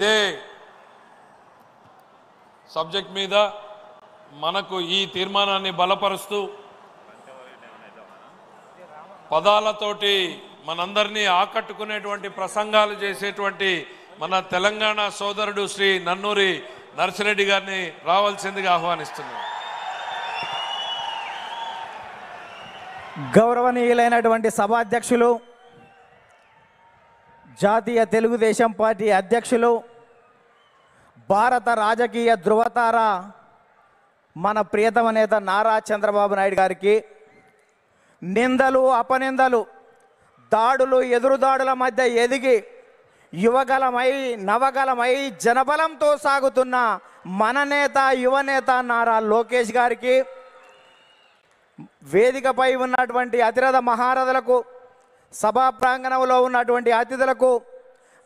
ఇదే సబ్జెక్ట్ మీద మనకు ఈ తీర్మానాన్ని బలపరుస్తూ పదాలతోటి మనందరినీ ఆకట్టుకునేటువంటి ప్రసంగాలు చేసేటువంటి మన తెలంగాణ సోదరుడు శ్రీ నన్నూరి నర్సిరెడ్డి గారిని రావాల్సిందిగా ఆహ్వానిస్తున్నాం. గౌరవనీయులైనటువంటి సభాధ్యక్షులు, జాతీయ తెలుగుదేశం పార్టీ అధ్యక్షులు, భారత రాజకీయ ధృవతార మన ప్రియతమ నేత నారా చంద్రబాబు నాయుడు గారికి నిందలు, అపనిందలు, దాడులు, ఎదురుదాడుల మధ్య ఎదిగి యువగలమై నవగలమై జనబలంతో సాగుతున్న మన నేత, యువనేత నారా లోకేష్ గారికి, వేదికపై ఉన్నటువంటి అతిరథ మహారథులకు, సభా ప్రాంగణంలో ఉన్నటువంటి అతిథులకు,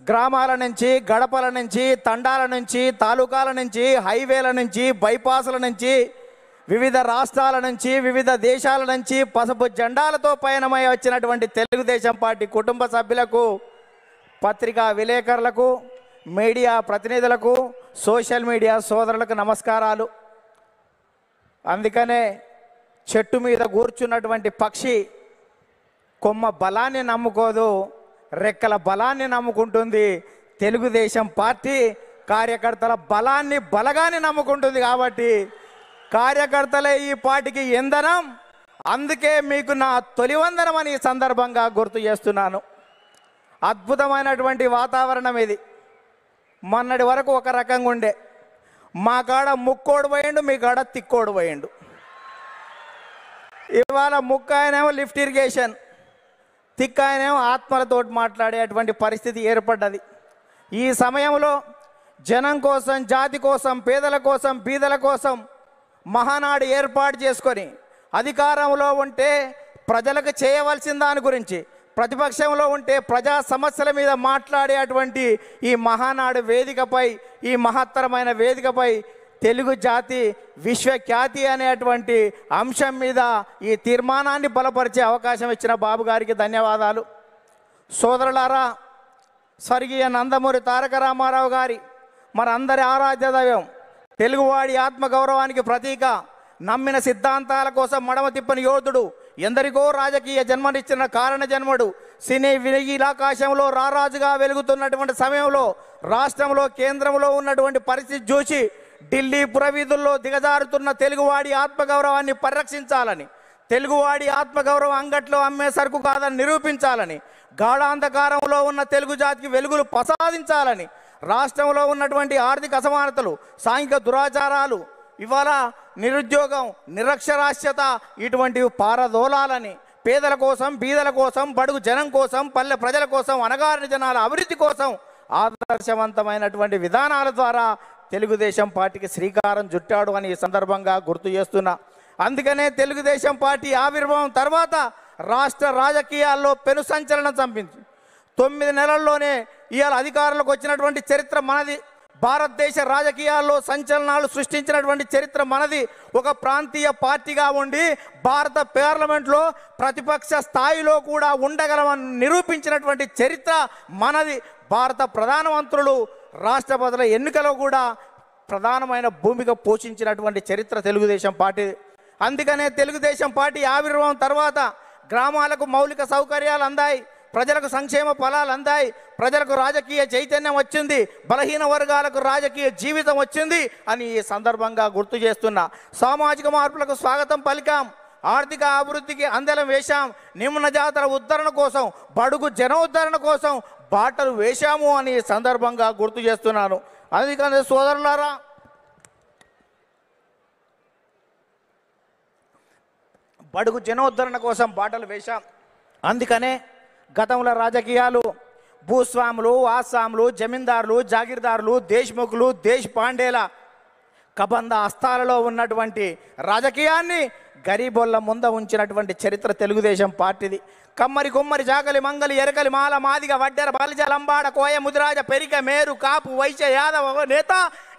గ్రామాల నుంచి, గడపల నుంచి, తండాల నుంచి, తాలూకాల నుంచి, హైవేల నుంచి, బైపాసుల నుంచి, వివిధ రాష్ట్రాల నుంచి, వివిధ దేశాల నుంచి పసుపు జెండాలతో పయనమై వచ్చినటువంటి తెలుగుదేశం పార్టీ కుటుంబ సభ్యులకు, పత్రికా విలేకరులకు, మీడియా ప్రతినిధులకు, సోషల్ మీడియా సోదరులకు నమస్కారాలు. అందుకనే చెట్టు మీద కూర్చున్నటువంటి పక్షి కొమ్మ బలాన్ని నమ్ముకోదు, రెక్కల బలాన్ని నమ్ముకుంటుంది. తెలుగుదేశం పార్టీ కార్యకర్తల బలాన్ని, బలగాన్ని నమ్ముకుంటుంది. కాబట్టి కార్యకర్తలే ఈ పార్టీకి ఇంధనం. అందుకే మీకు నా తొలి వందనం అని ఈ సందర్భంగా గుర్తు చేస్తున్నాను. అద్భుతమైనటువంటి వాతావరణం ఇది. మొన్నటి వరకు ఒక రకంగా ఉండే, మా కాడ ముక్కోడు పోయిండు, మీ కాడ తిక్కోడు పోయిండు. ఇవాళ ముక్క ఆయనేమో లిఫ్ట్ ఇరిగేషన్, తిక్క ఆయనేమో ఆత్మలతోటి మాట్లాడేటువంటి పరిస్థితి ఏర్పడ్డది. ఈ సమయంలో జనం కోసం, జాతి కోసం, పేదల కోసం, బీదల కోసం మహానాడు ఏర్పాటు చేసుకొని అధికారంలో ఉంటే ప్రజలకు చేయవలసిన దాని గురించి, ప్రతిపక్షంలో ఉంటే ప్రజా సమస్యల మీద మాట్లాడేటువంటి ఈ మహానాడు వేదికపై, ఈ మహత్తరమైన వేదికపై తెలుగు జాతి విశ్వఖ్యాతి అనేటువంటి అంశం మీద ఈ తీర్మానాన్ని బలపరిచే అవకాశం ఇచ్చిన బాబు గారికి ధన్యవాదాలు. సోదరులారా, స్వర్గీయ నందమూరి తారక రామారావు గారి మనందరి ఆరాధ్య దైవం, తెలుగువాడి ఆత్మగౌరవానికి ప్రతీక, నమ్మిన సిద్ధాంతాల కోసం మడమ తిప్పని యోధుడు, ఎందరికో రాజకీయ జన్మనిచ్చిన కారణ జన్ముడు, సినీ వినీలాకాశంలో రారాజుగా వెలుగుతున్నటువంటి సమయంలో రాష్ట్రంలో, కేంద్రంలో ఉన్నటువంటి పరిస్థితి చూసి ఢిల్లీ పురవీధుల్లో దిగజారుతున్న తెలుగువాడి ఆత్మగౌరవాన్ని పరిరక్షించాలని, తెలుగువాడి ఆత్మగౌరవం అంగట్లో అమ్మే సరుకు కాదని నిరూపించాలని, గాఢాంధకారంలో ఉన్న తెలుగు జాతికి వెలుగులు ప్రసాదించాలని, రాష్ట్రంలో ఉన్నటువంటి ఆర్థిక అసమానతలు, సాంఘిక దురాచారాలు, ఇవాళ నిరుద్యోగం, నిరక్షరాస్యత ఇటువంటివి పారదోలాలని, పేదల కోసం, బీదల కోసం, బడుగు జనం కోసం, పల్లె ప్రజల కోసం, అణగారిన జనాల అభివృద్ధి కోసం ఆదర్శవంతమైనటువంటి విధానాల ద్వారా తెలుగుదేశం పార్టీకి శ్రీకారం చుట్టాడు అని ఈ సందర్భంగా గుర్తు చేస్తున్నా. అందుకనే తెలుగుదేశం పార్టీ ఆవిర్భావం తర్వాత రాష్ట్ర రాజకీయాల్లో పెను సంచలనం చంపింది. 9 నెలల్లోనే ఇవాళ అధికారంలోకి వచ్చినటువంటి చరిత్ర మనది. భారతదేశ రాజకీయాల్లో సంచలనాలు సృష్టించినటువంటి చరిత్ర మనది. ఒక ప్రాంతీయ పార్టీగా ఉండి భారత పార్లమెంట్లో ప్రతిపక్ష స్థాయిలో కూడా ఉండగలమని నిరూపించినటువంటి చరిత్ర మనది. భారత ప్రధానమంత్రులు, రాష్ట్రపతుల ఎన్నికలో కూడా ప్రధానమైన భూమిక పోషించినటువంటి చరిత్ర తెలుగుదేశం పార్టీ. అందుకనే తెలుగుదేశం పార్టీ ఆవిర్భావం తర్వాత గ్రామాలకు మౌలిక సౌకర్యాలు అందాయి, ప్రజలకు సంక్షేమ ఫలాలు అందాయి, ప్రజలకు రాజకీయ చైతన్యం వచ్చింది, బలహీన వర్గాలకు రాజకీయ జీవితం వచ్చింది అని ఈ సందర్భంగా గుర్తు చేస్తున్నా. సామాజిక మార్పులకు స్వాగతం పలికాం, ఆర్థిక అభివృద్ధికి అందలం వేశాం, నిమ్న జాతుల ఉద్ధరణ కోసం, బడుగు జన ఉద్ధరణ కోసం బాటలు వేశాము అని ఈ సందర్భంగా గుర్తు చేస్తున్నాను. అందుకని సోదరులారా, బడుగు జనోద్ధరణ కోసం బాటలు వేశాం. అందుకనే గతంలో రాజకీయాలు భూస్వాములు, ఆసాములు, జమీందారులు, జాగీర్దారులు, దేశ్ముఖులు, దేశ్ పాండేల కబంధ హస్తాలలో ఉన్నటువంటి రాజకీయాన్ని గరీబోళ్ళ ముంద ఉంచినటువంటి చరిత్ర తెలుగుదేశం పార్టీది. కమ్మరి, కుమ్మరి, జాగలి, మంగలి, ఎరకలి, మాల, మాదిగ, వడ్డెర, బలిజ, లంబాడ, కోయ, ముదిరాజ, పెరిక, మేరు, కాపు, వైశ్య, యాదవ నేత,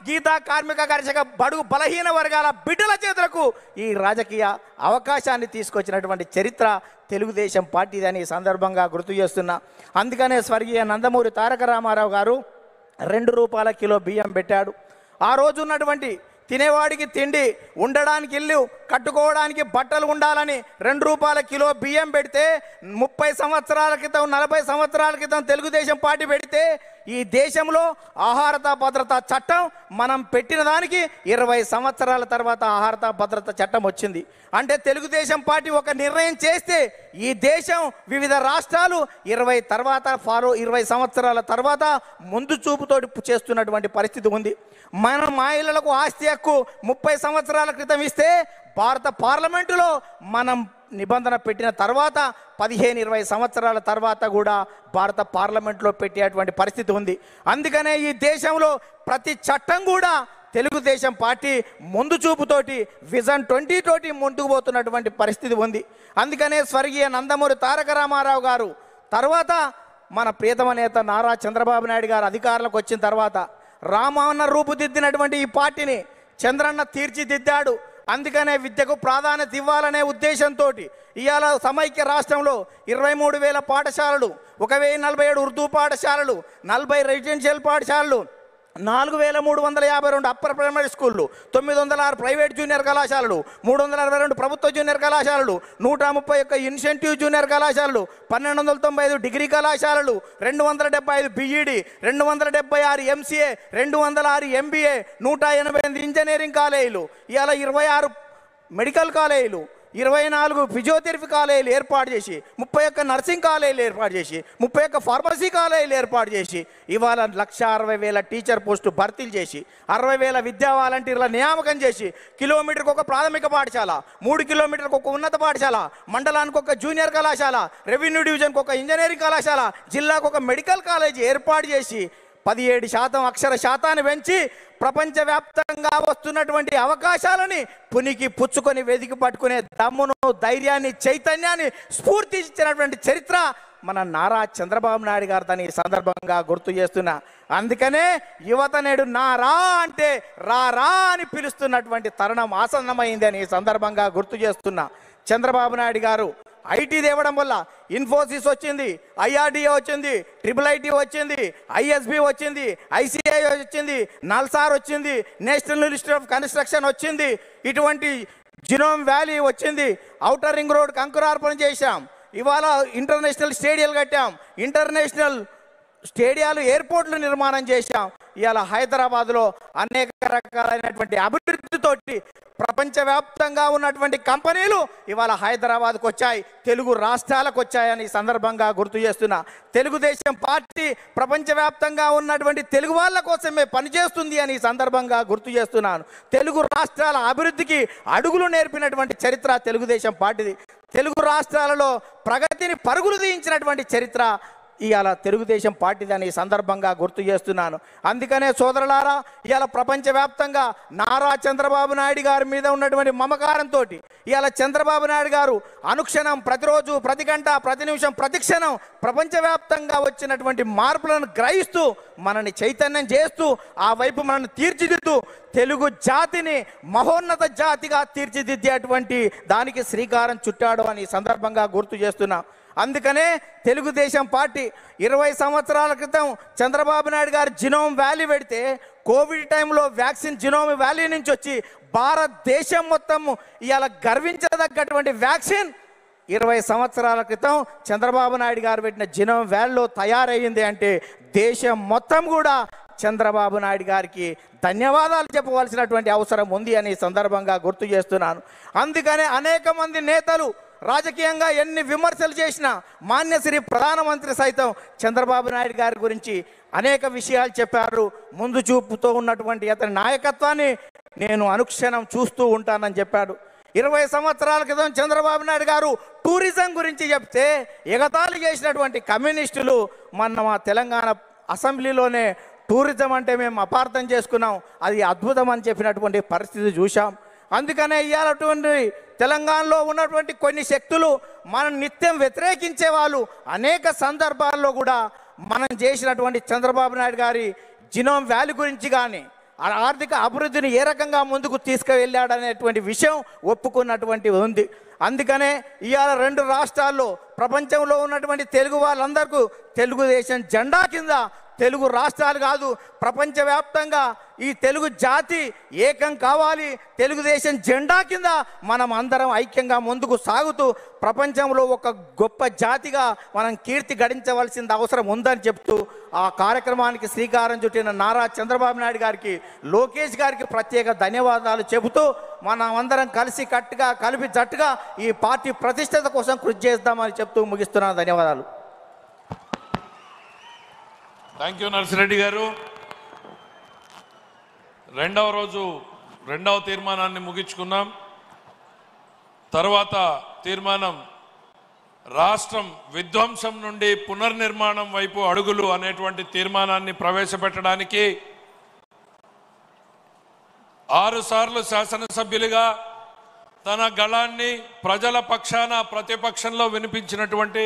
గీత, కార్మిక, కర్షక, బడుగు బలహీన వర్గాల బిడ్డల చేతులకు ఈ రాజకీయ అవకాశాన్ని తీసుకొచ్చినటువంటి చరిత్ర తెలుగుదేశం పార్టీదని ఈ సందర్భంగా గుర్తు చేస్తున్నా. అందుకనే స్వర్గీయ నందమూరి తారక రామారావు గారు ₹2 కిలో బియ్యం పెట్టాడు. ఆ రోజు ఉన్నటువంటి తినేవాడికి తిండి, ఉండడానికి ఇల్లు, కట్టుకోవడానికి బట్టలు ఉండాలని ₹2 కిలో బియ్యం పెడితే 30 సంవత్సరాల క్రితం 40 సంవత్సరాల క్రితం తెలుగుదేశం పార్టీ పెడితే ఈ దేశంలో ఆహార భద్రతా చట్టం మనం పెట్టిన దానికి 20 సంవత్సరాల తర్వాత ఆహార భద్రతా చట్టం వచ్చింది. అంటే తెలుగుదేశం పార్టీ ఒక నిర్ణయం చేస్తే ఈ దేశం వివిధ రాష్ట్రాలు 20 సంవత్సరాల తర్వాత ముందు చూపుతోటి చేస్తున్నటువంటి పరిస్థితి ఉంది. మన మహిళలకు ఆస్తి హక్కు 30 సంవత్సరాల క్రితం ఇస్తే భారత పార్లమెంటులో మనం నిబంధన పెట్టిన తర్వాత 15-20 సంవత్సరాల తర్వాత కూడా భారత పార్లమెంట్లో పెట్టేటువంటి పరిస్థితి ఉంది. అందుకనే ఈ దేశంలో ప్రతి చట్టం కూడా తెలుగుదేశం పార్టీ ముందు చూపుతోటి విజన్ 20 తోటి ముందుకు పోతున్నటువంటి పరిస్థితి ఉంది. అందుకనే స్వర్గీయ నందమూరి తారక రామారావు గారు తర్వాత మన ప్రియతమ నేత నారా చంద్రబాబు నాయుడు గారు అధికారంలోకి వచ్చిన తర్వాత రామన్న రూపుదిద్దినటువంటి ఈ పార్టీని చంద్రన్న తీర్చిదిద్దాడు. అందుకనే విద్యకు ప్రాధాన్యత ఇవ్వాలనే ఉద్దేశంతో ఇవాళ సమైక్య రాష్ట్రంలో 23,000 పాఠశాలలు, 1,047 ఉర్దూ పాఠశాలలు, 40 రెసిడెన్షియల్ పాఠశాలలు, 4,352 అప్పర్ ప్రైమరీ స్కూళ్ళు, 906 ప్రైవేట్ జూనియర్ కళాశాలలు, 362 ప్రభుత్వ జూనియర్ కళాశాలలు, 131 ఇన్సెంటివ్ జూనియర్ కళాశాలలు, 1,295 డిగ్రీ కళాశాలలు, 275 బీఈడి, 276 ఎంసీఏ, 206 ఎంబీఏ, 188 ఇంజనీరింగ్ కాలేజీలు, ఇవాళ 26 మెడికల్ కాలేజీలు, 24 ఫిజియోథెరపీ కాలేజీలు ఏర్పాటు చేసి, 31 నర్సింగ్ కాలేజీలు ఏర్పాటు చేసి, 31 ఫార్మసీ కాలేజీలు ఏర్పాటు చేసి, ఇవాళ 1,60,000 టీచర్ పోస్టు భర్తీలు చేసి, 60,000 విద్యా వాలంటీర్ల నియామకం చేసి, కిలోమీటర్కి ఒక ప్రాథమిక పాఠశాల, 3 కిలోమీటర్కి ఒక ఉన్నత పాఠశాల, మండలానికి ఒక జూనియర్ కళాశాల, రెవెన్యూ డివిజన్కి ఒక ఇంజనీరింగ్ కళాశాల, జిల్లాకు ఒక మెడికల్ కాలేజీ ఏర్పాటు చేసి 17% అక్షర శాతాన్ని పెంచి ప్రపంచవ్యాప్తంగా వస్తున్నటువంటి అవకాశాలని పునికి పుచ్చుకొని వెతికి పట్టుకునే దమ్మును, ధైర్యాన్ని, చైతన్యాన్ని, స్ఫూర్తి ఇచ్చినటువంటి చరిత్ర మన నారా చంద్రబాబు నాయుడు గారు తన ఈ సందర్భంగా గుర్తు చేస్తున్నా. అందుకనే యువత నేడు నారా అంటే రా అని పిలుస్తున్నటువంటి తరుణం ఆసన్నమైంది అని ఈ సందర్భంగా గుర్తు చేస్తున్నా. చంద్రబాబు నాయుడు గారు ఐటీ తేవడం వల్ల ఇన్ఫోసిస్ వచ్చింది, ఐఆర్డీఏ వచ్చింది, IIIT వచ్చింది, ఐఎస్బి వచ్చింది, ఐసిఐ వచ్చింది, నల్సార్ వచ్చింది, నేషనల్ ఇన్స్టిట్యూట్ ఆఫ్ కన్స్ట్రక్షన్ వచ్చింది, ఇటువంటి జినోమ్ వ్యాలీ వచ్చింది, ఔటర్ రింగ్ రోడ్ అంకురార్పణ చేశాం, ఇవాళ ఇంటర్నేషనల్ స్టేడియాలు కట్టాం, ఇంటర్నేషనల్ స్టేడియాలు, ఎయిర్పోర్ట్లు నిర్మాణం చేశాం. ఇవాళ హైదరాబాద్లో అనేక రకాలైనటువంటి అభివృద్ధితోటి ప్రపంచవ్యాప్తంగా ఉన్నటువంటి కంపెనీలు ఇవాళ హైదరాబాద్కు వచ్చాయి, తెలుగు రాష్ట్రాలకు వచ్చాయని సందర్భంగా గుర్తు చేస్తున్నా. తెలుగుదేశం పార్టీ ప్రపంచవ్యాప్తంగా ఉన్నటువంటి తెలుగు వాళ్ళ కోసమే పనిచేస్తుంది అని సందర్భంగా గుర్తు చేస్తున్నాను. తెలుగు రాష్ట్రాల అభివృద్ధికి అడుగులు నేర్పినటువంటి చరిత్ర తెలుగుదేశం పార్టీది. తెలుగు రాష్ట్రాలలో ప్రగతిని పరుగులు తీయించినటువంటి చరిత్ర ఇవాళ తెలుగుదేశం పార్టీది అని సందర్భంగా గుర్తు చేస్తున్నాను. అందుకనే సోదరులారా, ఇవాళ ప్రపంచవ్యాప్తంగా నారా చంద్రబాబు నాయుడు గారి మీద ఉన్నటువంటి మమకారంతో ఇవాళ చంద్రబాబు నాయుడు గారు అనుక్షణం, ప్రతిరోజు, ప్రతి గంట, ప్రతి నిమిషం, ప్రతి క్షణం ప్రపంచవ్యాప్తంగా వచ్చినటువంటి మార్పులను గ్రహిస్తూ మనని చైతన్యం చేస్తూ ఆ వైపు మనల్ని తీర్చిదిద్దుతూ తెలుగు జాతిని మహోన్నత జాతిగా తీర్చిదిద్దేటువంటి దానికి శ్రీకారం చుట్టాడు అని సందర్భంగా గుర్తు చేస్తున్నా. అందుకనే తెలుగుదేశం పార్టీ 20 సంవత్సరాల క్రితం చంద్రబాబు నాయుడు గారు జినోమ్ వ్యాలీ పెడితే కోవిడ్ టైంలో వ్యాక్సిన్ జినోమ్ వ్యాలీ నుంచి వచ్చి భారతదేశం మొత్తం ఇవాళ గర్వించదగ్గటువంటి వ్యాక్సిన్ 20 సంవత్సరాల క్రితం చంద్రబాబు నాయుడు గారు పెట్టిన జినోమ్ వ్యాలీలో తయారయ్యింది అంటే దేశం మొత్తం కూడా చంద్రబాబు నాయుడు గారికి ధన్యవాదాలు చెప్పవలసినటువంటి అవసరం ఉంది అని సందర్భంగా గుర్తు చేస్తున్నాను. అందుకనే అనేక మంది నేతలు రాజకీయంగా ఎన్ని విమర్శలు చేసినా మాన్యశ్రీ ప్రధానమంత్రి సైతం చంద్రబాబు నాయుడు గారి గురించి అనేక విషయాలు చెప్పారు. ముందు చూపుతో ఉన్నటువంటి అతని నాయకత్వాన్ని నేను అనుక్షణం చూస్తూ ఉంటానని చెప్పాడు. 20 సంవత్సరాల క్రితం చంద్రబాబు నాయుడు గారు టూరిజం గురించి చెప్తే ఎగతాళి చేసినటువంటి కమ్యూనిస్టులు మొన్న మా తెలంగాణ అసెంబ్లీలోనే టూరిజం అంటే మేము అపార్థం చేసుకున్నాం, అది అద్భుతం అని చెప్పినటువంటి పరిస్థితి చూసాం. అందుకనే ఇవాళటువంటి తెలంగాణలో ఉన్నటువంటి కొన్ని శక్తులు మనం నిత్యం వ్యతిరేకించే వాళ్ళు అనేక సందర్భాల్లో కూడా మనం చేసినటువంటి చంద్రబాబు నాయుడు గారి జినోమ్ వ్యాలీ గురించి కానీ ఆర్థిక అభివృద్ధిని ఏ రకంగా ముందుకు తీసుకువెళ్ళాడనేటువంటి విషయం ఒప్పుకున్నటువంటి ఉంది. అందుకనే ఇవాళ 2 రాష్ట్రాల్లో ప్రపంచంలో ఉన్నటువంటి తెలుగు వాళ్ళందరికీ తెలుగుదేశం జెండా కింద తెలుగు రాష్ట్రాలు కాదు, ప్రపంచవ్యాప్తంగా ఈ తెలుగు జాతి ఏకం కావాలి. తెలుగుదేశం జెండా కింద మనం అందరం ఐక్యంగా ముందుకు సాగుతూ ప్రపంచంలో ఒక గొప్ప జాతిగా మనం కీర్తి గడించవలసిన అవసరం ఉందని చెప్తూ ఆ కార్యక్రమానికి శ్రీకారం చుట్టిన నారా చంద్రబాబు నాయుడు గారికి, లోకేష్ గారికి ప్రత్యేక ధన్యవాదాలు చెబుతూ మనం అందరం కలిసి కట్టుగా కలిపి జట్టుగా ఈ పార్టీ ప్రతిష్టత కోసం కృషి చేద్దామని చెప్తూ ముగిస్తున్నాను. ధన్యవాదాలు. థ్యాంక్ యూ నర్సిరెడ్డి గారు. రెండవ రోజు రెండవ తీర్మానాన్ని ముగించుకున్నాం. తర్వాత తీర్మానం రాష్ట్రం విధ్వంసం నుండి పునర్నిర్మాణం వైపు అడుగులు అనేటువంటి తీర్మానాన్ని ప్రవేశపెట్టడానికి 6 సార్లు శాసనసభ్యులుగా తన గళాన్ని ప్రజల పక్షాన ప్రతిపక్షంలో వినిపించినటువంటి